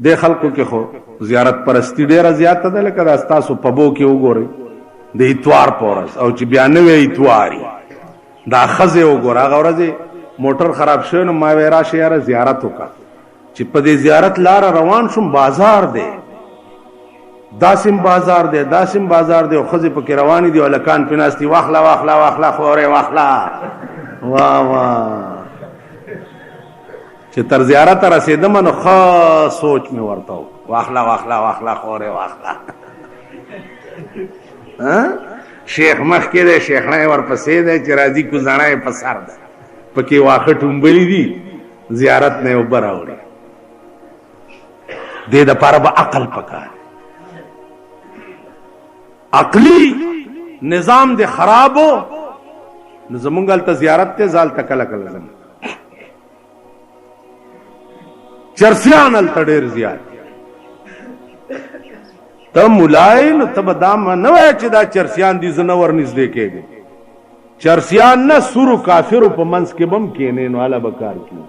د خلکو کې خو زیارت پرستی ډیره زیاته ده، لکه دا ستاسو په بو کې وګورئ د اتوار په ورځ، او چې بیا نوې اتواري دا ښځې وګوره، هغه ورځې موټر خراب شوی نو ما وی راشه یاره زیارت وکړه، چې په دې زیارت لاره روان شوم بازار دی، داسم بازار دی داسم بازار دی، او ښځې پکې روانې دي او هلکان پې ناست دي، واخله واخله واخله خورې واخله، واه واه. چې تر زیارته رسېدم نو ښه سوچ مې ورته و، واخله واخله واخله خورې واخله. شیخ مخکې دی، شیخنی ورپسې دی، چې راځي کوزڼه یې په سر ده، پکې واښه ټومبلي دي، زیارت نه یې اوبه راوړي. دې دپاره به عقل پکار، عقلی نظام دې خراب و نو زمونږ هلته زیارت دی، زه هلته کله کله ځم. چرسیان هلته ډېر زیات، ته ملای نو ته به دا نه وایه چې دا چرسیان دي زه نه ورنږدې کېږم. چرسیان نه سورو کافرو په منځ کې به هم کښېنې نو هله به کار کېږي.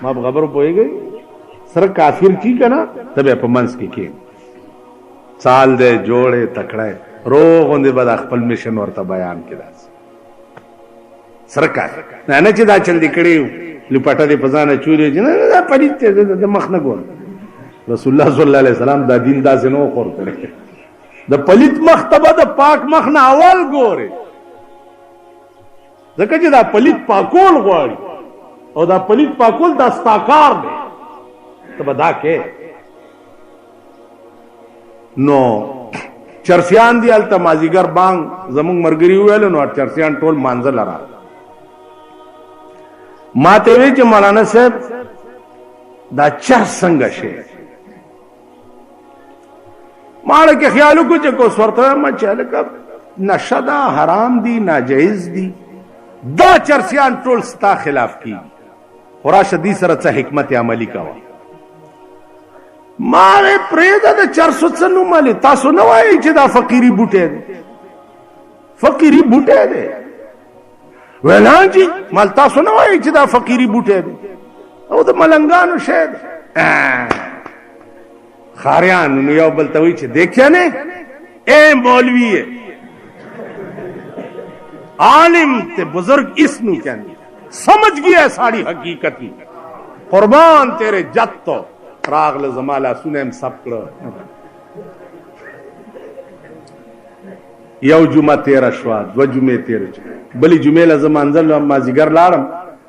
ما په خبرو پوهېږئ، سره کافر کی که نه ته به یې په منځ کې کښېنې، سال دی جوړ یې تکړه یې روغ غوندې به دا خپل میشن ورته بیان کړي، داسې سره کافر نه چې دا چل دې کړی لپټه دې په ځان اچولې چې نه دا پلیت دی د مخ نه ګورم. رسول الله صلی الله علیه وسلم دا دین داسې نه و خور کړی، د پلیت مخ ته به د پاک مخ نه اول ګورې، ځکه چې دا پلیت پاکول غواړي او دا پلیت پاکول دا ستا کار دی، ته به دا کې. نو چرسیان دي هلته مازدیګر بانګ زمونږ ملګري وویل نو چرسیان ټول مانځه لره. ما ته وی چې مولانا صاحب دا چرس څنګه شي؟ ماړه کې خیال وکړو چې کوس ورته ما چې هلکه نشه ده، حرام دي، ناجایز دي، دا چرسیان ټول ستا خلاف کیږي، خو راشه دې سره څه حکمت عملي کوه. ما وی پرېږده د چرسو څه نوم علي، تاسو نه وایئ چې دا فقیري بوټی دی، فقیري بوټی دی. ویل ها جي مال تاسو نه وایئ چې دا فقیري بوټی دی او د ملنګانو شی دی. خاریان نو یو بل ته وایي چې دیکھیا نے اے مولوی ہے عالم تے بزرگ اس نو کہنی سمجھ گیا ساری حقیقتی، قربان تیرے جت تو راغل زمالا سنیم سب کړه. یو جمعه تیره شوه، دوه جمعې تیره شوه، بلې جمعې له زه مانځل مازدیګر لاړم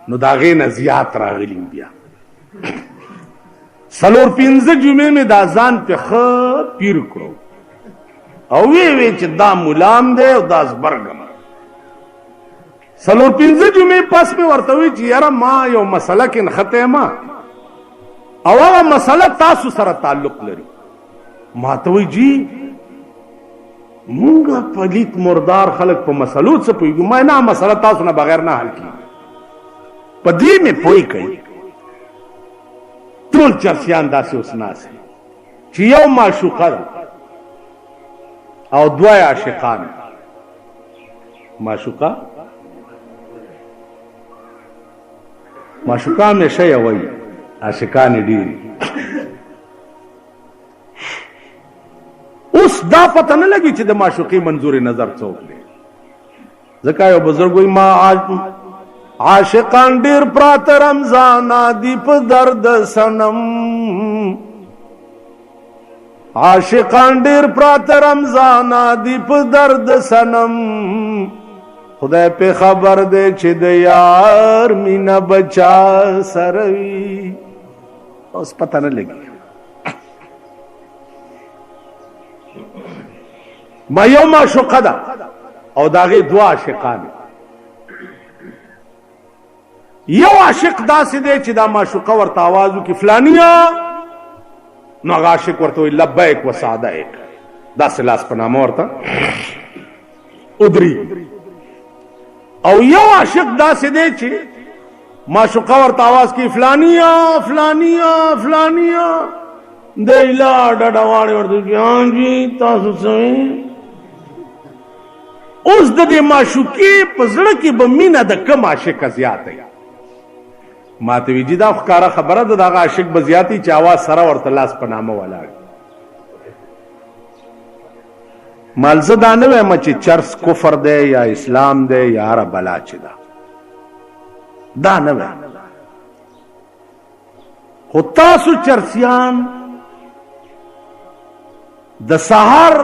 نو د هغې نه زیات راغلي بیا 4-5 جمعې مې دا ځان پې ښه پیر کړو او وی چې دا ملام دی او دا زبرګم. 4-5 جمعې پس مې ورته وی چې یاره ما یو مسله کې نښتی ما او هغه مسله تاسو سره تعلق لري. ما ته وی جی مونږه پلیت مردار خلک په مسلو څه پوهېږو؟ ما نه مسله تاسو نه بغیر نه حل کېږي، په دې مې پوه کوي. ټول چرسیان داسې اوس ناست چې یو معشوقه ده او دوه عاشقان. معشوقه همیشه یوه وي، عاشقان یې ډېرې. اوس دا پته نه لګي چې د معشوقي منظور نظر څوک دی، ځکه یو بزرګ وایي ما عاشقان ډېر پراته رمضانا دي په درد صنم، عاشقان ډېر پراته رمضانا دي په درد صنم، خدای په خبر دی چې د یار مینه بچا سره وي. اوس پته نه لګي. ما یو معشوقه ده او د هغې دوه عاشقان. یو عاشق داسې دی چې دا معشوقه ورته آواز وکړي فلانیه، نو هغه عاشق ورته وایي لبیک و سعدیک، داسې لاس په نامه ورته ودري. او یو عاشق داسې دی چې معشوقه ورته آواز کوي فلانیه فلانیه فلانیه، دی لا ډډه واړې ورته وایي ها جي تاسو څه. اوس د دې معشوقې په زړه کې به مینه د کوم عاشقه زیاته وي؟ ما ته وی دا ښکاره خبره ده دغه عاشق به زیاتی چې اواز سره ورته لاس په نامه ولاړ مالزه دا نه وایم چې چرس کفر دی یا اسلام دی یا هره بلا چې دا نه وایم خو تاسو چرسیان د سحر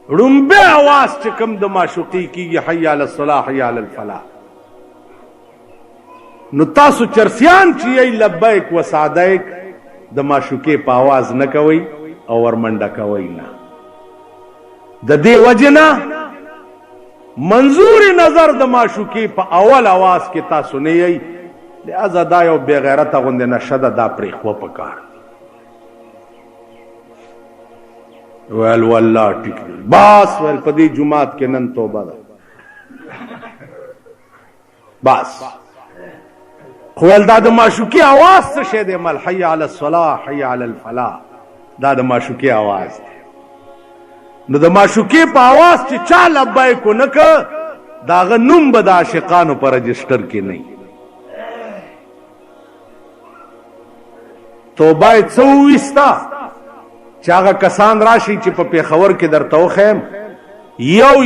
ړومبه اواز چې کوم د معشوقي کېږي حي علی الصلاح حي علی الفلاح نو تاسو چرسیان چې یې لبیک و سعدیک د معشوقې په आवाज نه کوي او ورمنډه کوي نه د دې وجنه منظور نظر د معشوقې په اول आवाज کې تاسو نه یې لہذا دا یو بے غیرته غوندې نشده دا پرې خو پکار ویل والله ټیک بس ویل په دې جمعات کې نن توبه ده بس خو ول دا د معشوقي आवाज څه شه دی مل حي علی الصلاح حي علی الفلاح دا د معشوقي आवाज دی نو د معشوقي په आवाज چې چا لبیک نه ک داغه نوم به د عاشقانو په رجستر کې نه توبه څو وستا چې هغه کسان راشي چې په پیښور کې درته وخیم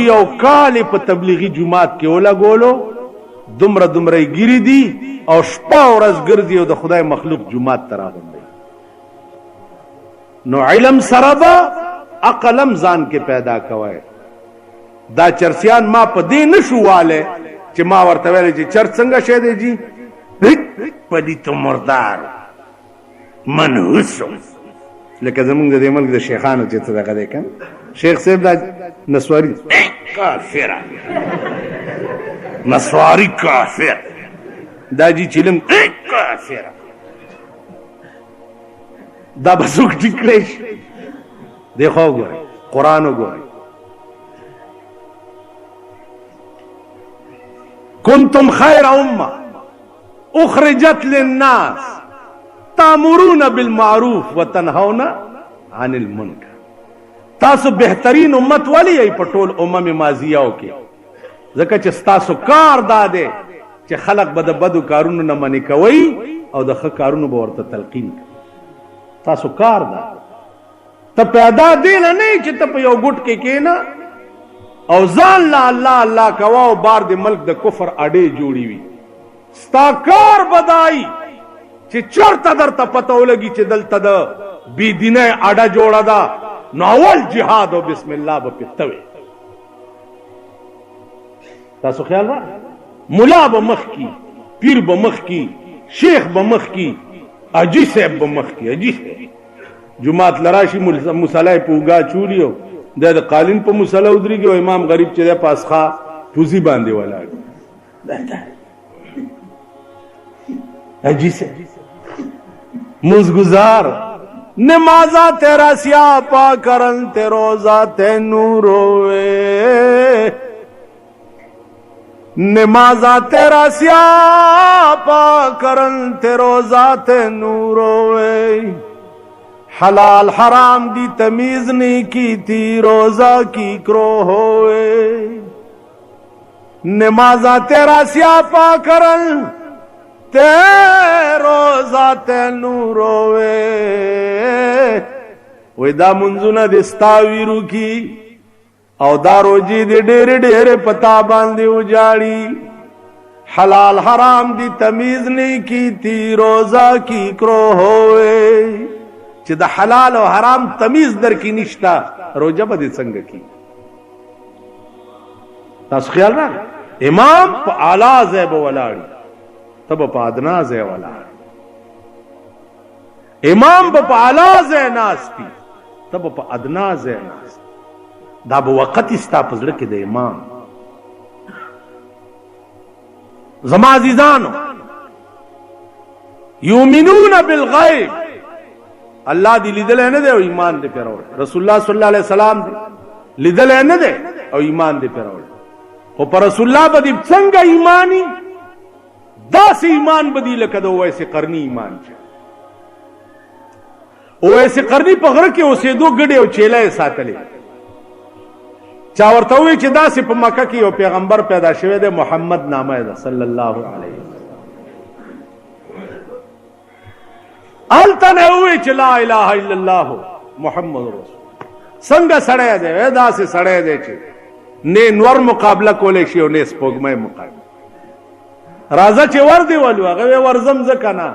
یو کال په تبلیغي جماعت کې ولګولو دومره ګیری دي او شپه ورځ ګرځي او د خدای مخلوق جماعت ته راغونډي نو علم سره به عقلم ځان کې پیدا کوي دا چرسیان ما په دې نشو واله چې ما ورته ویل چې چر څنګه شه دی جی پدې ته مردار منحوس لکه زمونږ د دې ملک د شیخانو چې څه دغه دی کنه شیخ صاحب دا نسواری کافر نسواری کافر دا جی چلم کافر دا بسوک ټیکلیش دیکھو گوئے قرآن گوئے کنتم خیر امہ اخرجت للناس تامرون بالمعروف وتنهون عن المنکر تاسو بهترین امت ولی ای په ټول امم ماضیاو کې ځکه چې تاسو کار داده چې خلق به د بدو کارونو نه منې کوي او د ښه کارونو به ورته تلقین کوي تاسو کار دا ته پیدا دی نه چې ته په یو ګټ کې کېنه او ځان لا الله الله کوه او بار د ملک د کفر اډې جوړي وي ستا کار بدای چې چرته درته پته ولګي چې دلته د بېدینۍ اډه جوړه ده نو اول جهاد او بسم الله به پته وي تاسو خیال را ملا به مخ کی پیر به مخ کی شیخ به مخ کی اجی صاحب به مخ کی اجی جمعات لراشی مصلی په اوږه چولیو د قالین په مصلی ودرېږي او امام غریب چې د پاسخه پوزي باندې ولاړ اجی صاحب مزگزار نمازا تیرا سیاہ پا کرن تے روزہ تے نوروے نمازا تیرا سیاہ پا کرن تے روزہ تے نوروے حلال حرام دی تمیز نہیں کی تھی روزہ کی کرو ہوئے نمازا تیرا سیاہ پا کرن تے روزہ تے نوروے وی دا منزونه دستاوی روکی او دا روجی دی ډېر ډېر پتا باندې وجاړي حلال حرام دی تمیز نہیں کی تھی روزہ کی کرو ہوئے چې د حلال او حرام تمیز در کی نشتا روزه به دې څنګه کی تاسو خیال را امام په اعلی ځای به ولاړ تب په ادنا ځای ولاړ امام په اعلی ځای ناستی تب په ادنا ځای ناست دا به وقت استا پزړه کې د امام زما عزیزانو یؤمنون بالغیب الله دی لیدل نه دی او ایمان دی پیراول رسول الله صلی الله علیه وسلم لیدل نه دی او ایمان دی پیراول او پر رسول الله باندې څنګه ایمانی داس ایمان بدی لکه د ویسه قرنی ایمان چې ویسه قرنی په غره کې اوسېدو ګډي او چيله ساتلې چا ورته وی چې داسې په مکه کې یو پیغمبر پیدا شوی دی محمد نامه ده صلی الله علیه وسلم آلته نه ووایي چې لا اله الا الله محمد رسول. څنګه سړی دی؟ داسې سړی دی چې نه نور مقابله کولی شي او نه سپوږمۍ مقابله. راځه چې ور دې ولو. هغه ورځم ځکه نه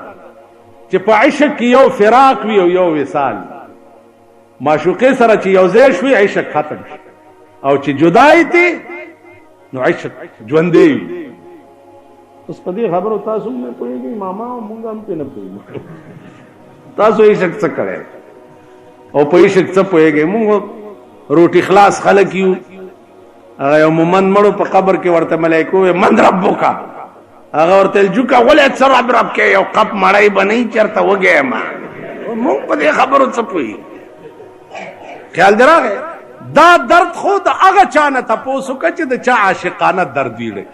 چې په عشق کې یو فراق وي او یو وصال. معشوقې سره چې یو ځای شوي عشق ختم شي، او چې جدای تی نو عشق ژوندی وي. اوس په دې خبرو تاسو هم نه پوهېږئ ماما، او مونږ هم پرې نه پوهېږو. تاسو عشق څه کړی او په عشق څه پوهېږئ؟ مونږ روټي خلاص خلک یو. هغه یو مومند مړو په قبر کې ورته ملایکو وویل من ربک؟ هغه ورته ویل جوکه ولې څه رب کې یو قپ مړی به نه چېرته وږی یم. مونږ په دې خبرو څه پوهېږو؟ خیال دې راغی؟ دا درد خو د هغه چا نه تپوس وکړه چې د چا عاشقانه درد وي ډک.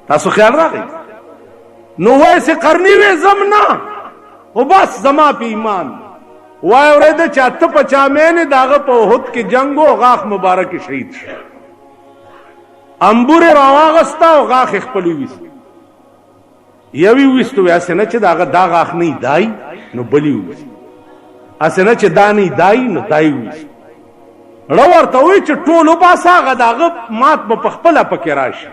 تاسو خیال راغی؟ نو ویسې قرني وې زم نه خو بس زما په ایمان وای اورېده چې اته په چا مینې د هغه په احد کې جنګ و، غاښ مبارک شهید شو. انبور یې راواغسته او غاښ یې خپل وویست. یو یې وویست وی هسې نه چې د هغه دا غاښ نه دای نو بل یې وویست، هسې نه چې دا نه دای نو دا یې وویست. ړه ورته وایي چې ټول وباسه، هغه د هغه مات به په خپله پکې راشي،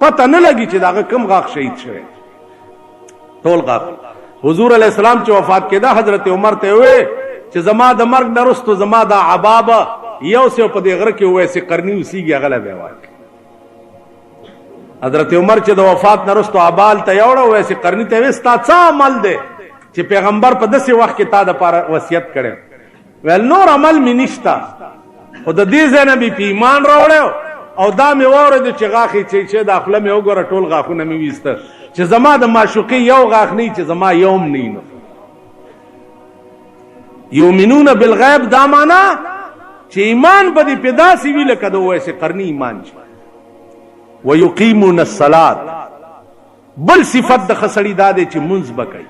پته نه لګي چې د هغه کوم غاښ شهید شوی. ټول غاښ. حضور علیہ السلام چې وفات کېده حضرت عمر ته وې چې زما د مرګ نه وروسته زما دا عبابه یو څه په دې غره کې ویسې قرني اوسېږي هغه له به واکړي. حضرت عمر چې د وفات نه وروسته عبال ته یوړه ویسې قرني ته وې ستا څه عمل دی چې پیغمبر په داسې وخت کې تا دپاره وصیت کړی؟ ویل نور عمل مې نشته، خو د دې ځای نه مې په ایمان راوړی او دا مې واورېده چې غاښ یې چې دا خوله مې وګوره ټول غاښونه مې ویسته چې زما د معشوقې یو غاښ نه چې زما یوم نه نو. یؤمنون بالغیب دا معنا چې ایمان به دې په داسې وي لکه د ویسې قرني ایمان چې ویقیمون الصلاة. بل صفت د ښه سړي دا دی چې مونځ به کوي،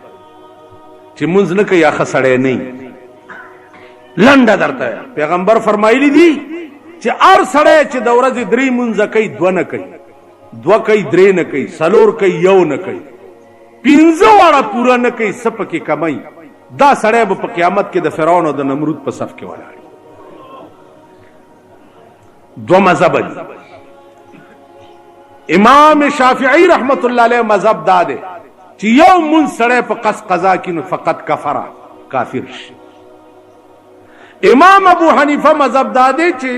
چې مونځ نه کوي ښه سړی نه. لنډه درته پیغمبر فرمایلی دي چې هر سړی چې د ورځې 3 مونځه کوي 2 نه کوي، 2 کوي 3 نه کوي، 4 کوي 1 نه کوي، 5 واړه پوره نه کوي، څه پکې کمی، دا سړی به په قیامت کې د فرعون او د نمرود په صف کې ولاړ. 2 مذهب دي. امام شافعی رحمت الله علیه مذهب دا دی چې یو مونځ سړی په قضا کې نو فقط کفره کافر شي. امام ابو حنیفه مذهب دا دی چې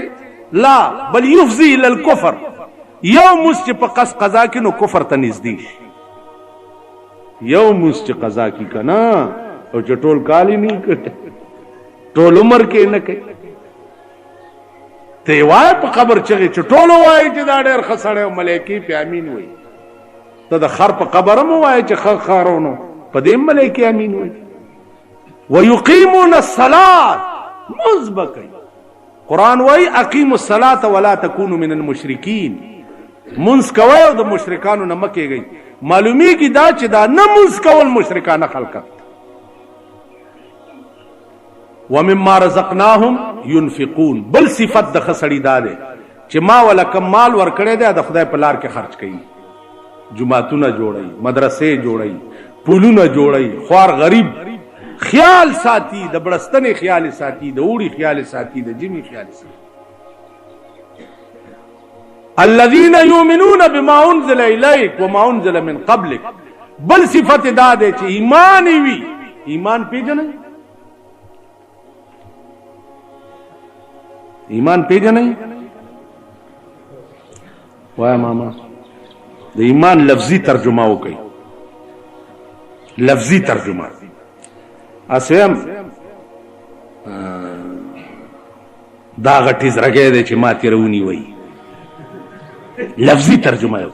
لا بل یفضی الی الکفر، یو مونځ چې په قضا کې نو کفر ته نږدې شي. یو مونځ چې قضا کې که نه او چې ټول کال یې نه کوي، ټول عمر کې نه کوي، ته یې وایه په قبر چغې چې ټول ووایي چې دا ډېر ښه سړی او ملایکې پې امین وایي. ته د خر په قبر هم ووایه چې ښه خرونو په دې هم ملایکې امین وایي. ویقیمون الصلاة، مونځ به کوي. قرآن وایي اقیموا الصلاة ولا تکونوا من المشرکین، مونځ کوئ او د مشرکانو نه مه کېږئ. معلومیږي دا چې دا نه مونځ کول مشرکانه خلقت. ومما رزقناهم ينفقون، بل صفت د ښه سړي دا دی چې ما ولا کم مال ورکړی دی د خدای په لار کې خرچ کوي. جماعتونه جوړوي، مدرسې جوړوي، پلونه جوړوي، خوار غریب خیال ساتي، د بړستنې خیال ساتي، د اوړي خیال ساتي، د جمی خیال ساتي. الذين يؤمنون بما انزل اليك وما انزل من قبلك، بل صفت دا دی چې ایمان وي. ایمان پیژنئ؟ ایمان پیژنئ؟ وایا ماما د ایمان لفظي ترجمه وکړئ. لفظي ترجمه اسیم دا غټیز رګی دی چې ما تیرونی وای. لفظي ترجمه یو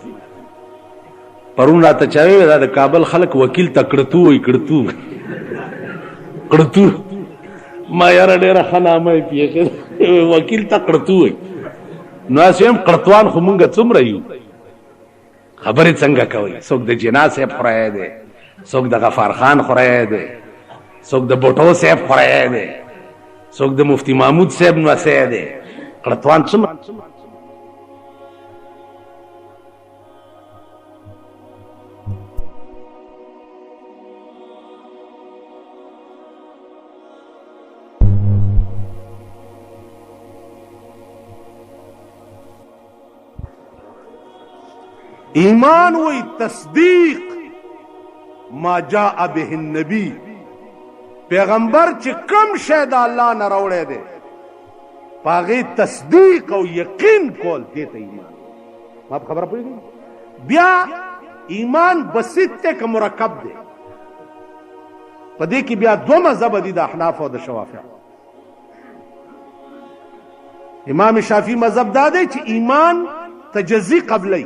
پرون راته چا وی دا د کابل خلک وکیل ته کړتو وای، کړتو کړتو ما یاره ډېره ښه نامه یې پیښې وکیل ته کړتو وای. نو اسیم کړتوان خو مونږ څومره یو، خبرې څنګه کوي؟ څوک د جنا صاحب خورای دی، څوک د غفار خان خورای دی، څوک د بوټو صاحب خورای دی، څوک د مفتی محمود صاحب نوسی دی. کړتوان څومره؟ ایمان وی تصدیق ما جاء به النبی، پیغمبر چې کم شی د الله نه راوړی دی پاغې تصدیق او یقین کول دې ته ایمان. ما په خبره پوهېږئ؟ بیا ایمان بسیط دی که مرکب دی؟ په دې کې بیا دوه مذهبه دي، د احناف او د شوافع. امام شافعي مذهب دا دی چې ایمان تجزي قبلی.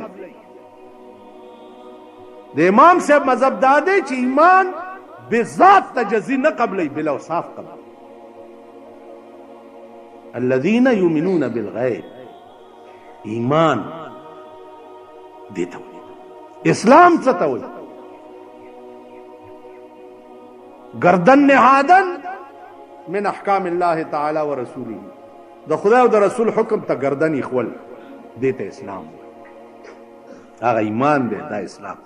د امام صاحب مذهب دا دی چې ایمان بذات تجزي نه قبلی، بالاوصاف قبلی. الذين يؤمنون بالغيب، ایمان دیتا ہوئی. اسلام څه ته وایي؟ گردن نهادن من احکام الله تعالی و رسوله، د خدای او د رسول حکم ته گردن ایښول دیتا اسلام. هغه ایمان دی، دا اسلام.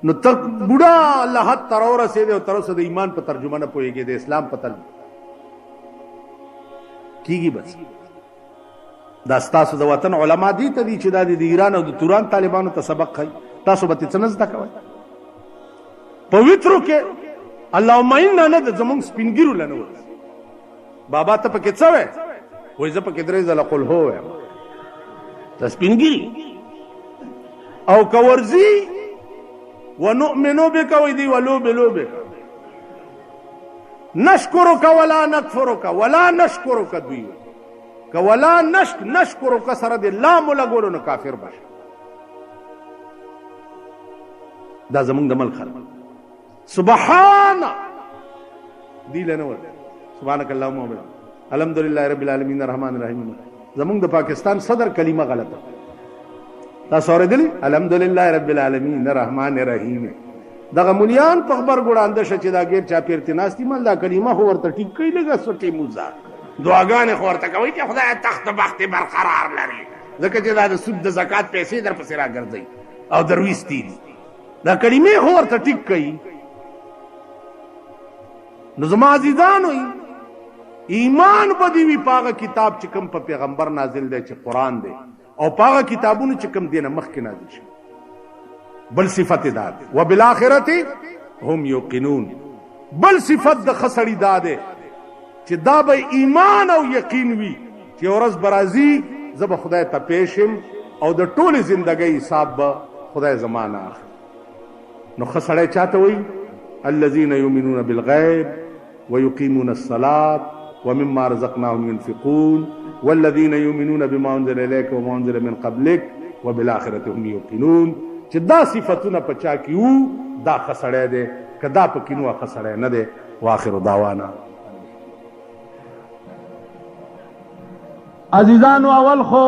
نو ته بوډا لحد ته راورسېدې او تر اوسه د ایمان په ترجمه نه پوهېږې، د اسلام په تل کیږي. بس دا ستاسو د وطن علما دي ته دي چې دا د ایران او د توران طالبانو ته سبق ښایي، تاسو به څه نه زده کوئ؟ په وترو کې اللهم انا نه د زمونږ سپینګیرو له نه ورځي. بابا ته پکې څه وایې؟ وایي زه پکې 3 ځله قل هو وایم. ته سپینګیري او که ورځي ونؤمنو بک وایي دی ولوبې لوبې نشکرک ولا نکفرک ولا نشکرک دوی که ولا نشکرک سره د لام لګولو نو کافر بشه. دا زمونږ د ملک خلک سبحان دی لنه ور سبحانك اللهم وبحمدك الحمدلله رب العالمین الرحمن الرحیم. زمونږ د پاکستان صدر کلمه غلطه. تاسو اورېدلې؟ الحمدلله رب العالمین الرحمن الرحیم. دغه مليان په خبر ګوړانده شه چې دا غیر چا پیرته ناستي مل دا کلمه خو ورته ټیک کوي لږه سټي موزه دعاګانې خو ورته کوي چې خدای تخت بخت برقرار لري، ځکه چې دا د سود د زکات پیسې در پسې راګرځي او درویستي دي. دا کلمې خو ورته ټیک کوي. نو زما عزیزانو ایمان به دې وي په هغه کتاب چې کوم په پیغمبر نازل دی چې قرآن دی، او په هغه کتابونو چې کوم دینه مخکې نازل شي. بل صفت دا دی وبالآخرت هم یوقنون. بل صفت د خسړی دا دی چې دا به ایمان او یقین وي چې ورځ به راځي زه به خدای ته پیش یم او د ټولې زندګۍ حساب به خدای زما نه اخلي. نو خسړی چاته وایي؟ الذين يؤمنون بالغيب ويقيمون الصلاة ومما رزقناهم ينفقون والذين يؤمنون بما انزل اليك وما انزل من قبلك وبالآخرة هم يوقنون. چې دا صفتونه په چا کې وو دا خسړی دی، که دا پکې نو خسړی نه دی. واخر دعوانا. عزیزانو اول خو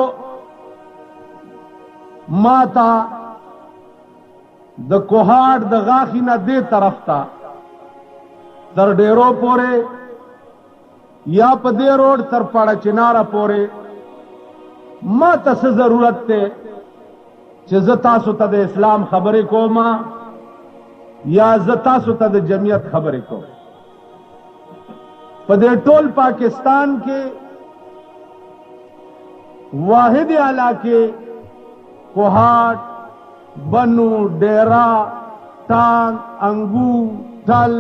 ما تا د کوهاټ د غاخی نه دې طرف ته تر ډیرو پورې یا په دې روډ تر پاړه چناره پورې ما ته څه ضرورت دی چې زه تاسو ته د اسلام خبرې کوم یا زه تاسو ته د جمعیت خبرې کوم. په دې ټول پاکستان کې واحد علاقے کوهاټ، بنو، ډیرا، ټانګ، انګو، ټل،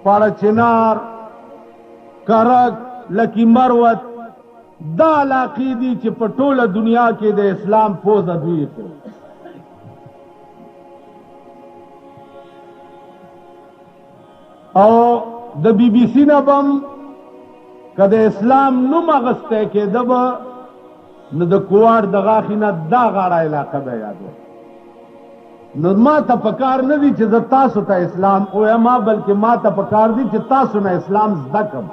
پاړه چنار، کرک، لکی مروت دا علاقې دي چې په ټوله دنیا کې د اسلام پوزه دوی کوي. او د بی بی سی نه بم که د اسلام نوم اغستی کېده به نو د کوهاټ د غاښې نه دا غاړه علاقه به یادوي. نو ما ته پکار نه دي چې زه تاسو ته اسلام ووایم، بلکې ما ته پکار دي چې تاسو نه اسلام زده کړم،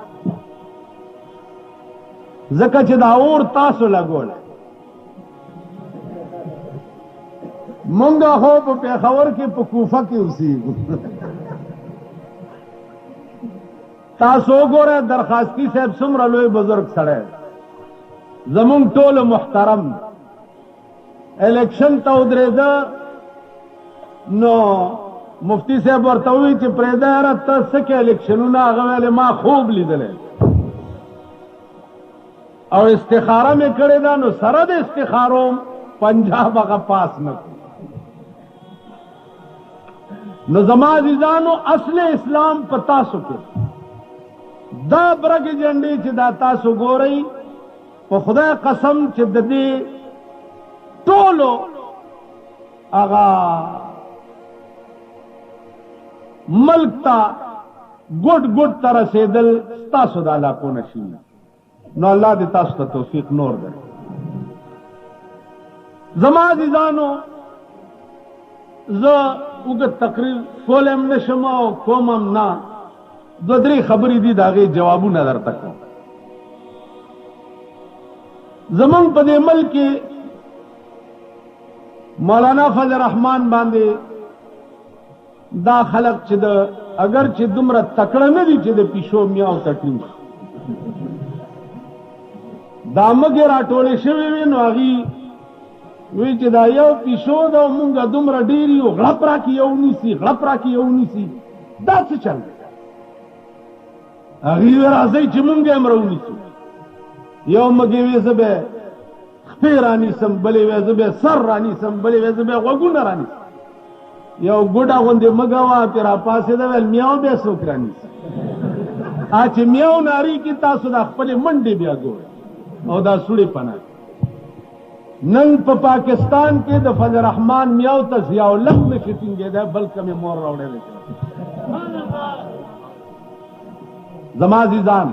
ځکه چې دا اور تاسو لګولی. مونږ خو په پېښور کې په کوفه کې اوسېږو. تاسو وګورئ درخواستي صاحب څومره لوی بزرګ سړی، زمونږ ټولو محترم. الیکشن ته ودرېده نو مفتی صاحب ورته ووایي چې پرېږده یاره ته څه کې الیکشنونه؟ هغه ویلې ما خوب لیدلی او استخاره مې کړې ده، نو سره د استخارو پنجاب هغه پاس نه کړو. نو زما عزیزانو اصل اسلام په تاسو کې دا برګ جنډې چې دا تاسو ګورئ په خدای قسم چې د دې ټولو هغه ملک ته ګډ ګډ ته رسېدل تاسو د علاقو نشي نو الله دې تاسو ته توفیق نور درکړي زما عزیزانو زه اوږد تقریر کولم نشم او کوم هم نه دوه درې خبرې دي د هغې جوابونه درته کوم زمونږ په دې ملک کې مولانا فضل الرحمن باندې دا خلق چې د اگر چې دومره تکړه نه دي چې د پیشو میاو تکلیف دا مګې راټولې شوې وي نو هغې وی چې دا یو پیشو دا مونږه دومره ډېر یو غړپ راکې یو نیسي غړپ راکې یو نیسي دا څه چل هغې وی راځئ چې مونږ هم راونیسو یو مګې وی زه به خپې رانیسم بلې وی زه به سر رانیسم بلې وی زه به غوږونه رانیسم یو ګوډه غوندې مګه وه پې راپاڅېده ویل میاو بیا څوک رانیسي چې میاو ناري کې تاسو دا خپلې منډې بیا ګورئ او دا سوړې پناه نن په پاکستان کې د فضل الرحمن میاو ته ضیاء الحق نشي ټینګېدی بلکې مې مور راوړلی زما عزیزان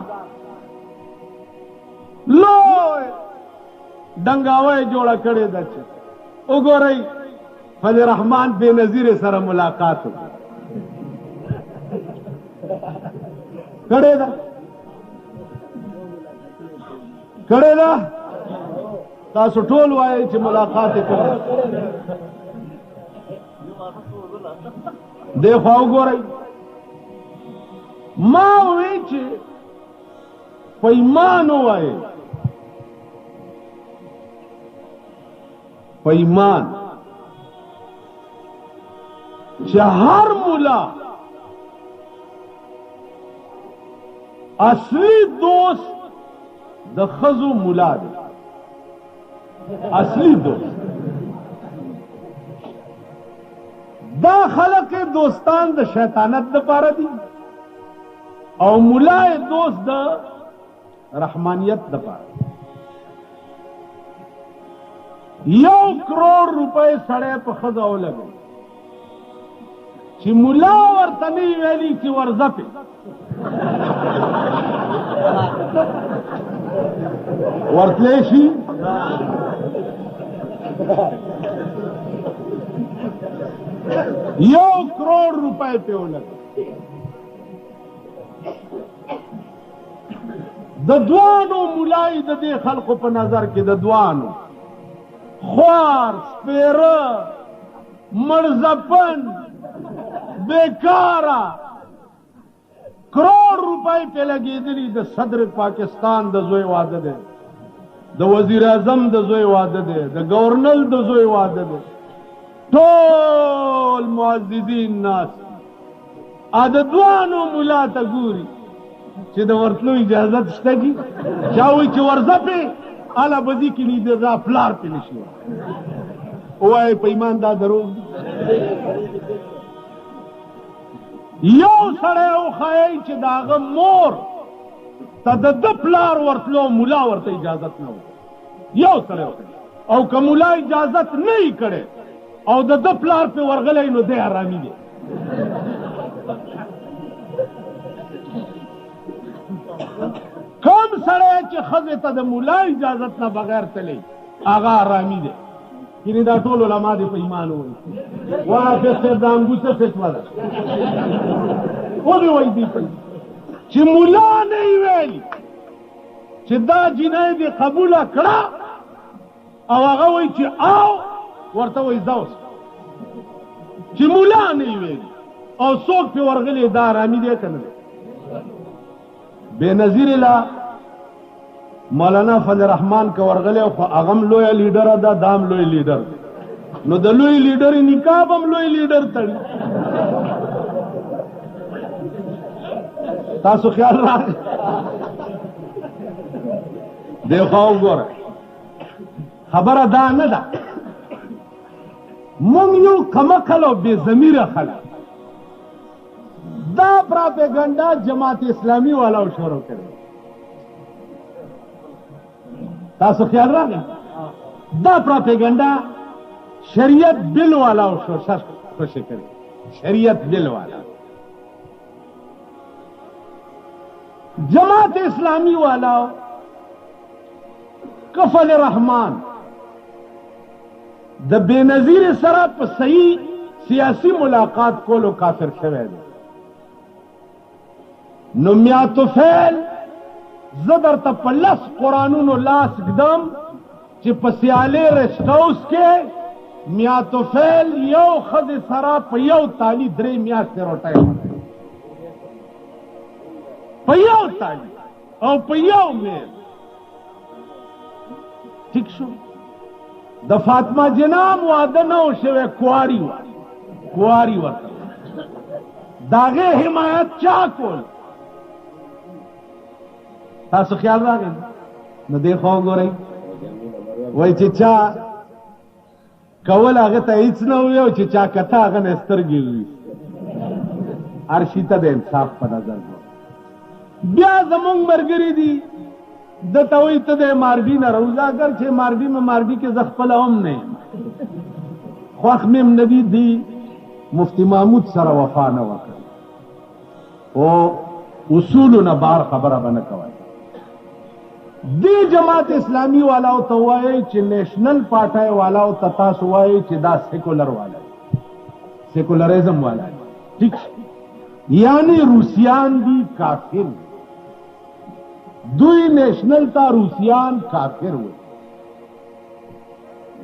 لوی ډنګاوی جوړه کړې ده چې وګورئ فضل الرحمن بې نظیر سره ملاقات کړې ده کړې ده تاسو ټول وایئ چې ملاقات یې کړی دې خوا وګورئ ما وی چې په ایمان ووایئ په ایمان چې هر مولا اصلي دوست د ښځو مولا دی اصلی دوست دا خلق دوستان د شیطانت د پاره دي او مولای دوست د رحمانیت د پاره 1 کروڑ روپے سړی په ښځه ولګوي چې مولا ورته نه ویلي چې ورځه پې ورتلی شي 1 کروڑ روپے پہ ولګوي د دوانو مولای د دې خلقو په نظر کې د دوانو خوار سپیره مرزپن بیکارا کروڑ روپے پہ لګېدلي د صدر پاکستان د زوی واده دی د وزیر اعظم د زوی واده دی د گورنر د زوی واده دی ټول معززین ناس د دوانو ملا ته ګوري چې د ورتلو اجازت شته کی چا وایي چې ورځه پې اله بدي کې نه دا پلار پې نشي وایي په ایمان دا دروغ دي یو سړی وښایئ چې د هغه مور ته د ده پلار ورتلو ملا ورته اجازت نه وکړي یو سړی وښایئ او که ملا اجازت نه یې کړی او د ده پلار پې ورغلی نو دی حرامي دی کم سړی چې ښځې ته د ملا اجازت نه بغیر تللی هغه حرامي دی یعنې دا ټول علما دې په ایمان ووایي وحافظ صاحب د انګوسه فتوا ده ولې وایي دې په چې ملا نه یې ویلي چې دا جنۍ دې قبوله کړه او هغه وایي چې او ورته وایي ځه اوس چې ملا نه یې ویلي او څوک پې ورغلی دا حرامي دی که نه دی بے نظیر لا مولانا فضل الرحمن کا ورغلے خو اغم لوی لیڈر دا دام لوی لیڈر نو د لوی لیڈر نکاب هم لوی لیڈر تړي تاسو خیال راغی دیکھو وګوره خبره دا نه ده مونږ یو کمکل او بې ضمیره خلک پراپیگنڈا جماعت اسلامی والا شروع کرے تاسو خیال راغی دا پراپیگنڈا شریعت بل والا خوش کرے شریعت بل والا جماعت اسلامی والا کفل رحمان د بے نظیر سره په صحیح سیاسی ملاقات کولو کافر شوی دی نو میاتوفیل زه درته په لس قرآنونو لاس ږدم چې په سیالي رسټ هاوس کې میاتوفیل یو ښځې سره په یو تالي 3 میاشتې روټۍ وکړي په یو تالي او په یو میل ٹھیک شو د فاطمه جنام واده نه و شوی کواری ورته د هغې حمایت چا کول تاسو خیال راغی نو دې خوا وګورئ وایي چې چا کول هغه ته هیڅ نه وي او چې چا کته هغه نه سترګې وي هر شي ته د انصاف په نظر بیا زمونږ ملګري دي دته وایي ته د ماردي نه روزه اگر چې ماردي کې زه خپله هم نه یم خوښ مې هم نه دي دی مفتی محمود سره وفا نه وکړي او اصولو نه بار خبره به نه کوئ دی جماعت اسلامی والاو ته وایي چې نیشنل پارټۍ والاو ته تاسو وایي چې دا سیکولر والا سیکولرزم والا ٹھیک یعنی روسیان دی کافر دوی نیشنل تا روسیان کافر ہوئے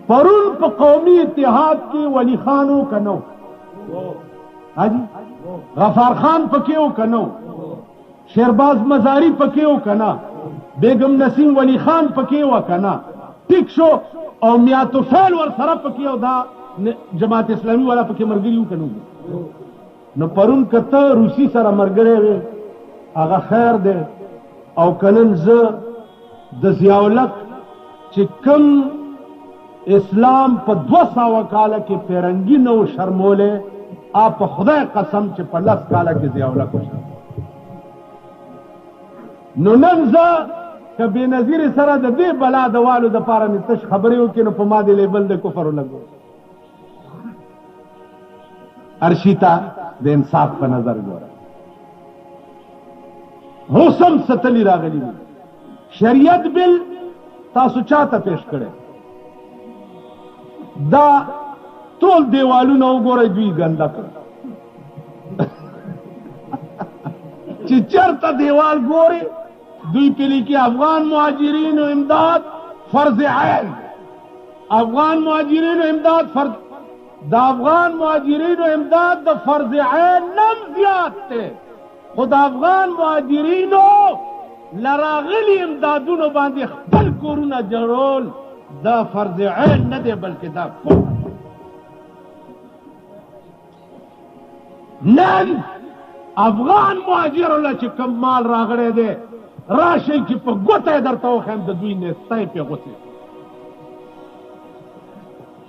پرون په قومی اتحاد کې ولی خانو کنو حاجی غفار خان پکیو کنو شیرباز مزاری پکیو کنا بیگم نسیم ولی خان پکیو کنا ٹھیک شو او میاتوفیل ور سره پکیو دا جماعت اسلامی والا پکی مرګریو کنو نو پرون کته روسی سره مرګره وي هغه خیر دی او کنن زه د ضیاءالحق چې کوم اسلام په 200 کاله کې پیرنګي نو شرموله آپ خدای قسم چې په 10 کاله کې ضیاءالحق وشو نو نن زه که بې نظیر سره د دې بلا د والو د پاره مې تش خبرې وکړې نو په ما دې لیبل د کفر ولګو ارشیتا د انصاف په نظر ګوره حسن ستلی راغلی شریعت بل تاسو چاته پیش کړي دا ټول دیوالونه وګورئ دوی ګنده کړ چې چرته دیوال ګوري دوی پلی کی افغان مهاجرین و امداد فرض عین افغان مهاجرین و امداد فرض دا افغان مهاجرین و امداد دا فرض عین نم زیاد تے خود افغان مهاجرینو لراغلی امدادونو باندې خپل کورونه جوړول دا فرض عین نه دی بلکې دا نن افغان مهاجر له چې کم مال راغلی دی راشي چې په ګوته درته وښیم د دوی نستی پې غوڅې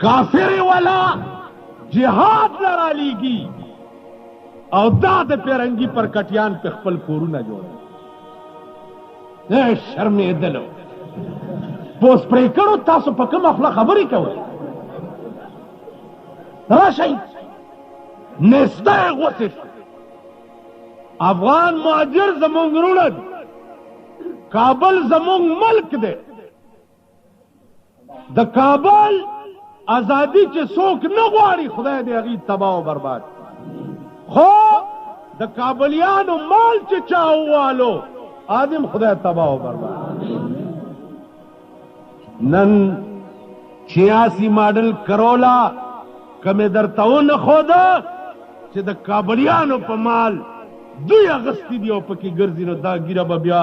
کافر والا جهاد لرالیږي او دا د پیرنګي پر کټیان په خپل کورونه جوړوي شرمېدلو پوس پرې کړو تاسو په کومه خوله خبرې کوئ راشئ نستی غوڅې شو افغان مهاجر زمونږ وروڼه دي کابل زمونږ ملک دی د کابل ازادي چې څوک نه غواړي خدای دې هغې تباه و برباد خو د کابلیانو مال چې چا ووالو آدم خدای تباه و برباد نن 86 ماډل کرولا کمې درته ونښوده چې د کابلیانو په مال دوی اغستی دی او پکې ګرځي نو دا ګیره به بیا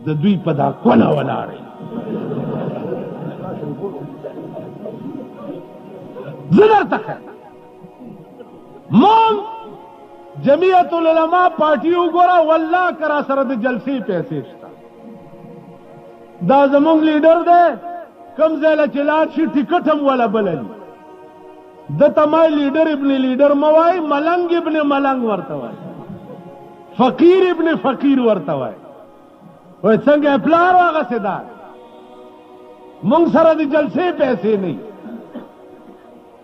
د دوی په دا کونه ولاړی زه درته ښیم مونږ جمعیت العلماء پارټي وګوره والله که را سره د جلسې پیسې شته دا زمونږ لیډر دی کوم ځای له چې لاړ شي ټکټ هم وله بللي ده ته ما لیډر ابن لیډر مه وایي ملنګ ابن ملنګ ورته وایي فقیر ابن فقیر ورته وای وای څنګه پلار هغه سدا مونږ سره د جلسې پیسې نه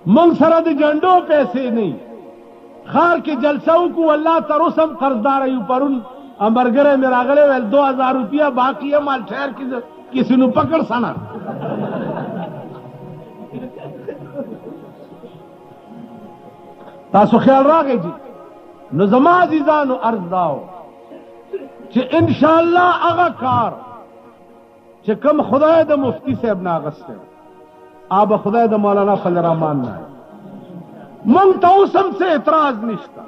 مونږ سره د جنډو پیسې نه خار کې جلسه وکړو الله تر اوسه هم قرضدار یو پرون امرګره مې راغلی ویل 2000 روپیه باقي ہے مال ٹھہر کسی نو پکڑ سنا تاسو خیال راغی جی نو زما عزیزانو عرض داو چې ان شاء الله هغه کار چې کوم خدای د مفتی صاحب نه اغسته آب خدای د مولانا فضل الرحمن نه مونږ ته اوس هم څه اعتراض نشته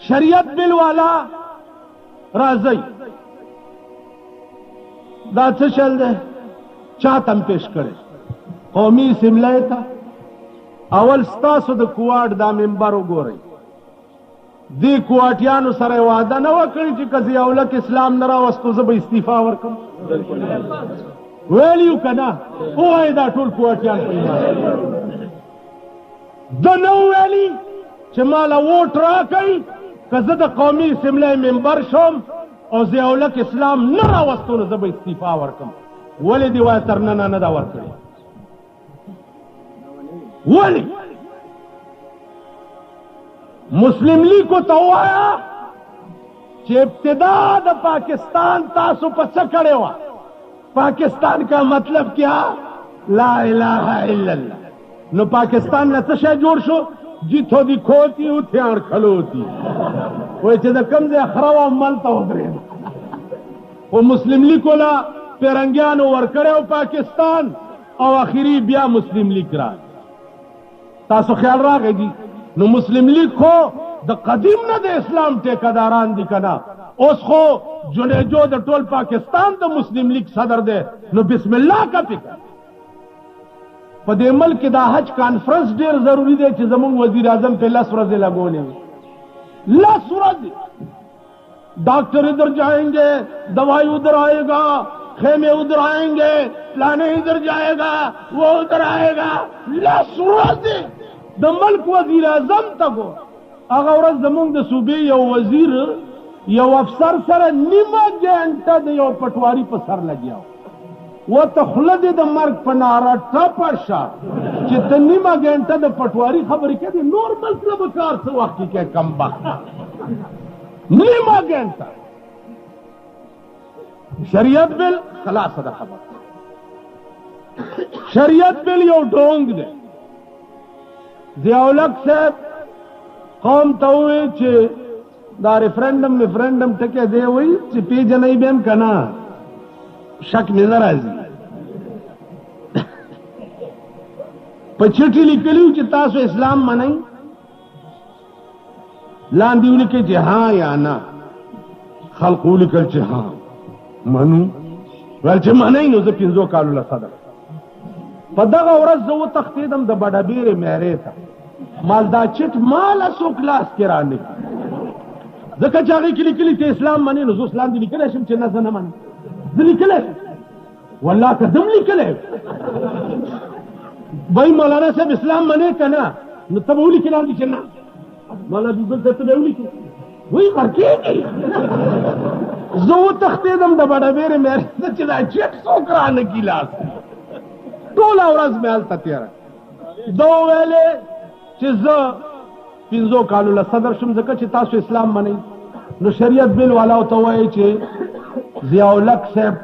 شریعت بل والا راځي دا څه چل دی چا تم پیش کړي قومي اسمبلی ته اول ستاسو د کوواټ دا ممبر وګورئ دې کوواټیانو سره وعده نه وکړي چې که ضیاء الحق اسلام نه راوستو زه به استعفا ورکړم ویلیو که نه ووایي دا ټول کوواټیان په ایمان ده نه وویلي چې ماله ووټ راکئ که زه د قومي اسمبلی ممبر شم او ضیاء الحق اسلام نه راوستو نو زه به استعفا ورکړم ولې دې وایه تر ننه نه ده ورکړې ولې مسلم لیگ کو تو آیا چې ابتدا د پاکستان تاسو په څه کړې وه پاکستان کا مطلب کیا لا الہ الا اللہ نو پاکستان نه څه شی جوړ شو جیتو دی کھوتی هوتیار کھلوتی وای چې د کوم ځای خره و مل ته ودرېد او مسلم لیگ کولا پیرنګیانو ورکړی پاکستان او اخري بیا مسلم لیگ راغی تاسو خیال راغی جی نو مسلم لیگ خو د قدیم نه د اسلام ټیکداران دي کنه اوس خو جنیجو د ټول پاکستان د مسلم لیگ صدر دی نو بسم الله کا فکر په دې ملک دا حج کانفرنس ډیر ضروری دی چې زموږ وزیر اعظم په 10 ورځې لګولې 10 ورځې ڈاکٹر ادھر جائیں گے دوائی ادھر آئے گا خیمے ادھر آئیں گے پلانے ادھر جائے گا وہ ادھر آئے گا 10 ورځې د ملک وزیر اعظم تکو هغه ورځ زمونږ د صوبې یو وزیر یو افسر سره نیمه ګنټه د یو پټواري په سر لګیا و ته خوله دې د مرګ په ناره ټپه شه چې ته نیمه ګنټه د پټواري خبرې کوې نور مطلب کار څه وخت کې کوې کمبخت نیمه ګنټه شریعت بل خلاصه ده خبر شریعت بل یو ډونګ دی ضیاء الحق صاحب قوم ته ووایي چې دا ریفرنډم ټکی دی وایي چې پیژنئ به هم که نه شک مې نه راځي په چټي لیکلي چې تاسو اسلام منئ لاندې ولیکئ چې ها یا نه خلقو ولیکل چې ها منو ویل چې منئ نو زه 5 کالو له صدر په دغه ورځ زه وتښتېدم د بډهبیرې میرې ته مال دا چټ ماله څوک لاس کې رانه ځکه چې هغې کې لیکلي چې اسلام منې نو زه اوس لاندې لیکلی شم چې نه زه نه منم زه لیکلی شم والله که زه هم لیکلی بای مولانا صاحب اسلام منې که نه نو ته به ولیکې لاندې چې نه مولانا بیبل صاحب ته به ولیکې وایي غرقېږي زه وتښتېدم د بډهبیرې میرې ته چې دا چټ څوک رانه کي لاس ټوله ورځ مې هلته تېره ده وویلې چې زه 5 کالو له صدر شم ځکه چې تاسو اسلام منئ نو شریعت بل والا ورته وایي چې ضیاء الحق صاحب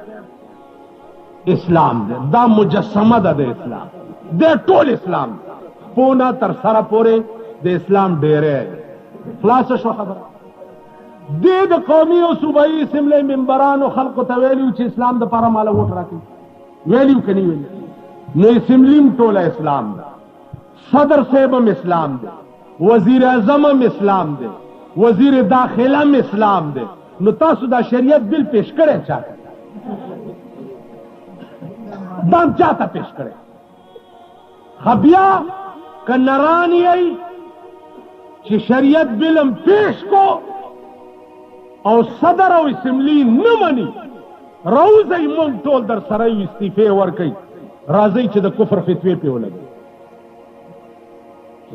اسلام دی دا مجسمه ده د اسلام دی ټول اسلام پونه تر سره پورې د اسلام ډیری خلاصه شو خبره دې د قومي او صوبایي اسمبلی ممبرانو خلقو ته ویلي چې اسلام دپاره ماله ووټ راکړي ویلي که نه ویلي نو اسمبلی هم ټوله اسلام ده صدر صاحب هم اسلام دی وزیر اعظم هم اسلام دی وزیر داخله هم اسلام دی نو تاسو دا شریعت بل پیش کړی چاته دا چاته پیش کړی خبیا که نران یی چې شریعت بل هم پیش کو او صدر او اسمبلی نه مني راوځئ موږ ټول در سره یو استعفې ورکئ راځئ چې د کفر فتوې پې ولګوي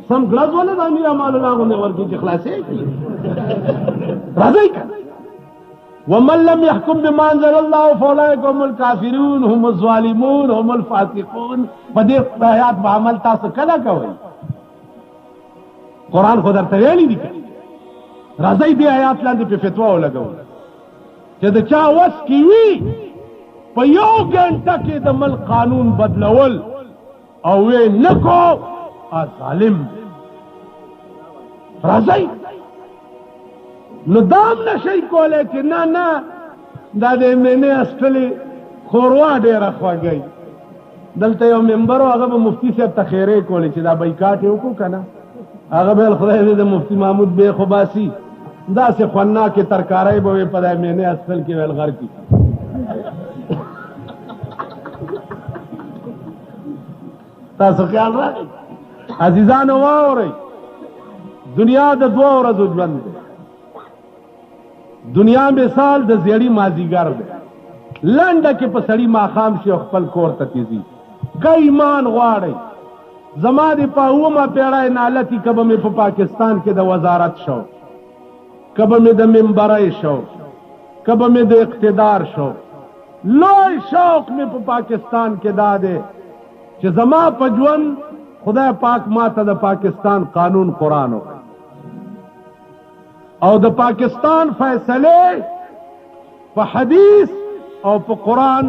سم ګلاس ولې د امیر امان الله غوندې ورکړي چې خلاصې کړي راځي کنه ومن لم يحكم بما انزل الله فاولئك هم الكافرون هم الظالمون هم الفاسقون. په دې آیات په عمل تاسو کله کوئ؟ قرآن خو درته ویلي دي که راځئ دې آیات لاندې په فتوا ولګوو چې د چا وس کې وي په یو ګنټه کې د ملک قانون بدلول او وی نه کو ظالم. راځئ نو دام نشي کولی چې نه نه دا د مینې اصلي خوروا ډېره خوږی. دلته یو ممبر و هغه به مفتي صاحب ته خیرې کولی چې دا بایکاټ یې وکړو که نه هغه به خدای دې د مفتي محمود بې خو باسي داسې خوناکې ترکاری به وې په دا مینې اصل کې ویل غر کړي. تاسو خیال راغی عزیزانو واورئ دنیا د دوه ورځو ژوند دی. دنیا مثال د زیړی مازیګر دی لنډه کې په سړي ماښام شي او خپل کور ته تیزي. که ایمان غواړئ زما د په اومه پیړۍ نالتي که به مې په پاکستان کې د وزارت شو که به مې د ممبرۍ شو که به مې د اقتدار شو لوی شوق مې په پاکستان کې دا دی چې زما په ژوند خدای پاک ما ته د پاکستان قانون قرآن وکړي او د پاکستان فیصله په حدیث او په قرآن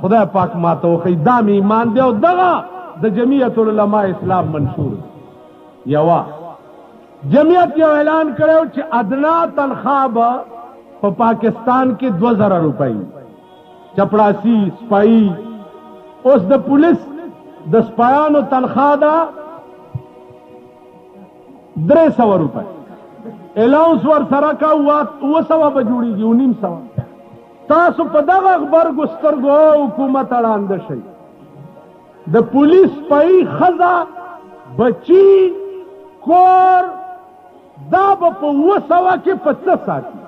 خدای پاک ما ته وکړي. دا مې ایمان دی او دغه د جمعیت العلماء اسلام منشور دی. یوه جمعیت یو اعلان کړو چې ادنا تنخواه به په پاکستان کې 2000 روپۍ چپړاسي سپایي. اوس د پولیس د سپایانو تنخواه ده 300 روپۍ الاؤنس ور سره کا 200 به جوړیږي 900. تاسو په دغه غبرګو سترګو حکومت اړاند شئ. د پولیس سپایي ښځه بچي کور دا به په 200 کې په څه ساتي؟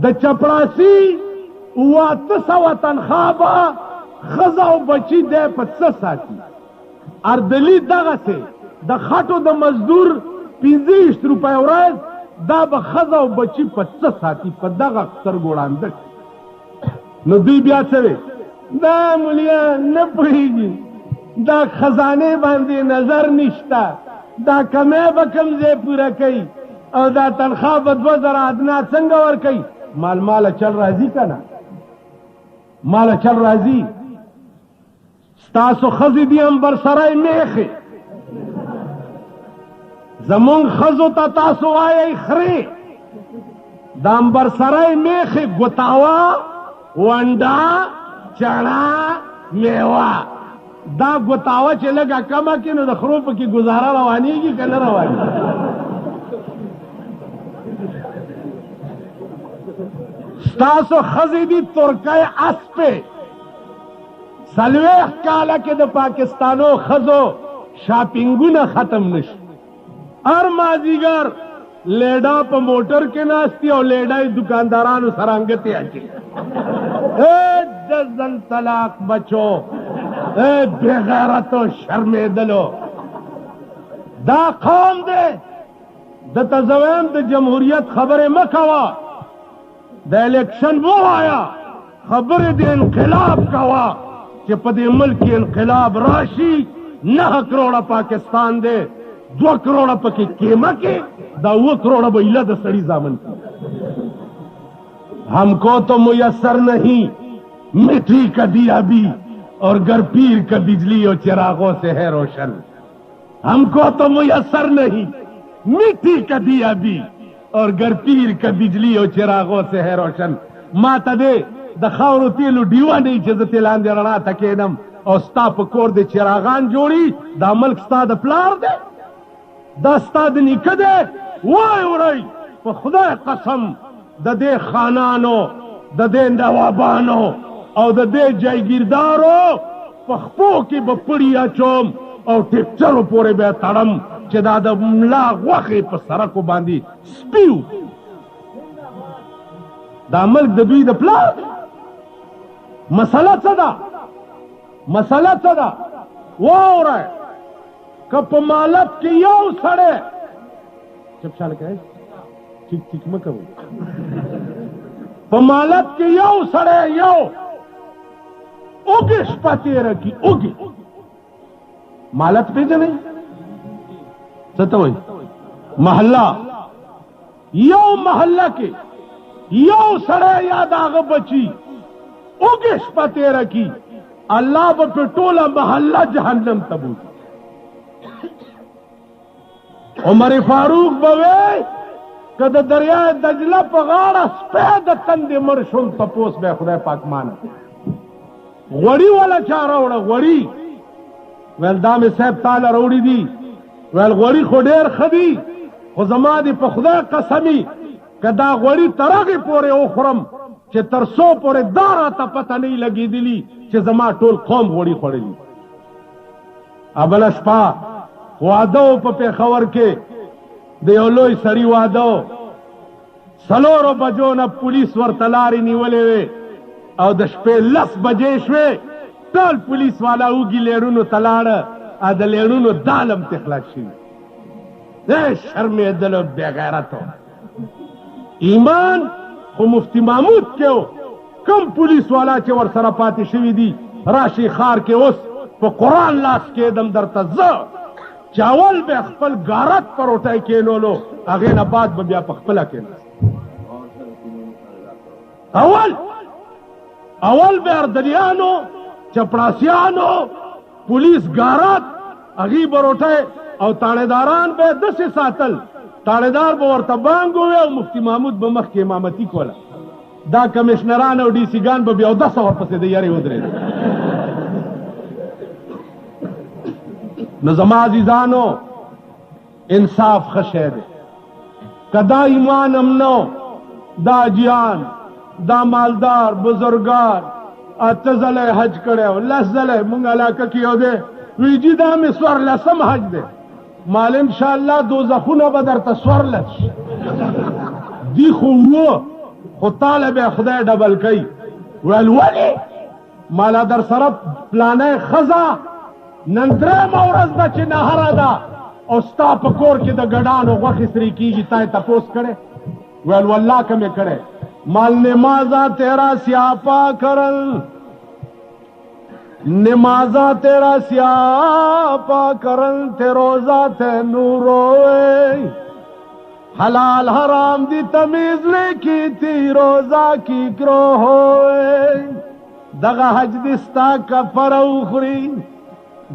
د چپړاسي 800 تنخواه به ښځه او بچي دی په څه ساتي؟ اردلي دغسې د خټو د مزدور 25 روپۍ ورځ دا به ښځه او بچي په څه ساتي؟ په دغه سترګو ړانده. نو دوی بیا څه وی دا مولیان نه پوهېږي دا خزانې باندې نظر نشته دا کمی به کوم ځای پوره کوي او دا تنخواه به 2000 ادنا څنګه ورکوي؟ ماله چل راځي که نه ماله چل راځي. ستاسو ښځې دي امبرسری میخې زمونږ ښځو ته تاسو وایئ خرې د امبرسری میخې ګوتاوه ونډه چړه میوه دا ګوتاوه چې لږه کمه کړي نو د خرو پکې ګزاره روانېږي که نه روانېږي؟ ستاسو ښځې دي ترکۍ اسپې 40 کاله کې د پاکستانو ښځو شاپینګونه ختم نشي. هر مازدیګر لیډا په موټر کې ناستي او لیډا یې دکاندارانو سره انګتې اچي. جزل طلاق بچو بے غیرتو شرمېدلو دا قوم دی د تزویم د جمهوریت خبرې مه کوه د الیکشن ووایه خبرې د انقلاب کوه چې په دې ملک کې انقلاب راشي 9 کروڑه پاکستان دی 2 کروڑه پکې کیمه کې دا 2 کروڑه به ایله د سړي زامن کی. ہم کو تو میسر نہیں مٹی کا دیا بھی اور گر پیر کا بجلی اور چراغوں سے ہے روشن. ہم کو تو میسر نہیں مٹی کا دیا بھی اور گر پیر کا بجلی اور چراغوں سے ہے روشن. ما ته دې د خاورو تیلو ډیوه نه چې زه تې لاندې رڼا ته کښېنم او ستا په کور د چراغان جوړي دا ملک ستا د پلار دی دا ستا د نیکه دی. وای وړئ په خدای قسم د دې خانانو د دې نوابانو او د دې جایګیردارو په خپو کې به پړي اچوم او ټیکچرو پورې به تړم چې دا د ملا غوښې په سړکو باندې سپیو. دا ملک د دوی د پلار مسله څه ده؟ مسله څه ده؟ واورئ که په مالت کې یو سړی چپ شاله کوئ ټیک ټیک مه کوئ په مالت کې یو سړی یو اوږې شپه تېره کي اوږې مالت پېژنئ څه ته وایي محله یو محله کې یو سړی یا د هغه بچي اوږې شپه تېره کي الله به پې ټوله محله جهنم ته بوځي عمر فاروق به وی که د دریای دجله په غاړه سپی د تندې مړ شوم تپوس به خدای پاک مانه غوړي والا چا راوړه غوړي ویل دا مې صاحب تاله راوړي دي ویل غوړي خو ډېر ښه دي خو زما دې په خدای قسمي که دا غوړي تر هغې پورې وخورم چې تر څو پورې دا راته پته نه وي لګېدلي چې زما ټول قوم غوړي خوړلي بله شپه واده و په پېښور کې د یو لوی سړي واده و 4 بجو نه پولیس ورته لارې نیولې وې او د شپې 10 بجې شوې ټول پولیس والا اوږي لیړونو ته لاړه د لیړونو دالم تې خلاص شوي شرمېدلو بې غیرتو ایمان خو مفتی محمود کې و کم پولیس والا چې ورسره پاتې شوي دي راشي ښار کې اوس په قرآن لاس کېدم درته زه چې اول به خپل غارت پر روټۍ کېنولو هغې نه بعد به بیا په خپله کېناست اول به اردلیانو چپړاسیانو پولیس غارت هغې به روټۍ او تاړېداران به داسې ساتل تاړېدار به ورته بانګ ووی او مفتی محمود به مخکې امامتي کوله دا کمیشنران او ډي سي ګان به بیا 10 ورپسې د یارې ودرېدل نو زما عزیزانو انصاف ښه شی دی که دا ایمان هم نو دا جیان دا مالدار بزرگار 8 ځله حج کړی و 10 ځله مونږ علاقه کې یو دی وی جي دا مې 14 حج دی مال انشاءالله دوزخونه به درته 14 دی خو وو خو تاله به خدای ډبل کوي ویل ولې مالا در سره پلانه ښځه نن 3 ورځ ده چې نهره ده او ستا په کور کې د ګډانو غوښې سرې کېږي تا یې تپوس کړی ویل والله که مې کړی مال نمازا تیرا سیاپا کرل نمازا تیرا سیاپا کرل تے روزہ تے نوروے حلال حرام دی تمیز لے کی تھی روزہ کی کرو ہوئے دغا حج دستا کفر اخری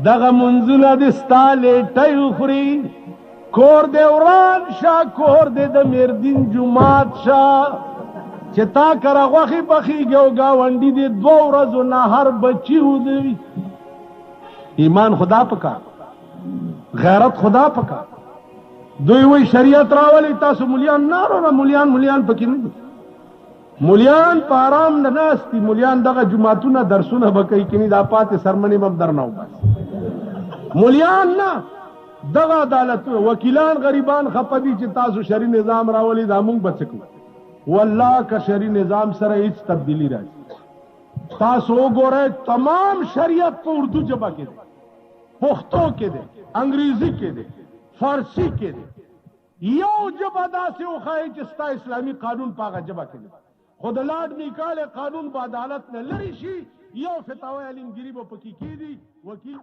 دغه منزونه د ستا لیټۍ وخوري کور دې وران شه کور دې د مردین جومات شه چې تا کره غوښې پخېږي او ګاونډي دې 2 ورځو نهر بچي ودوي ایمان خدا پکار غیرت خدا پکار دوی وی شریعت راولي تاسو مولیان نه راوړه مولیان پکې نه دي مولیان په آرام نه ناستي مولیان دغه جوماتونه درسونه به کوي کني دا پاتې سرمنې به هم درنه وباسي مولیان نه دغه عدالت وکیلان غریبان خپه دي چې تاسو شرعي نظام راولي دا موږ به څه کوو والله که شرعي نظام سره هیڅ تبدیلی راځي تاسو وګورئ تمام شریعت په اردو ژبه کې دی پښتو کې دی انګریزي کې دی فارسي کې دی یو ژبه داسې وښایي چې ستا اسلامي قانون په هغه ژبه کې دی خو د لاډ میکالې قانون به عدالت نه لرې شي یو فتاوی علمګیري به پکې کېدي وکیل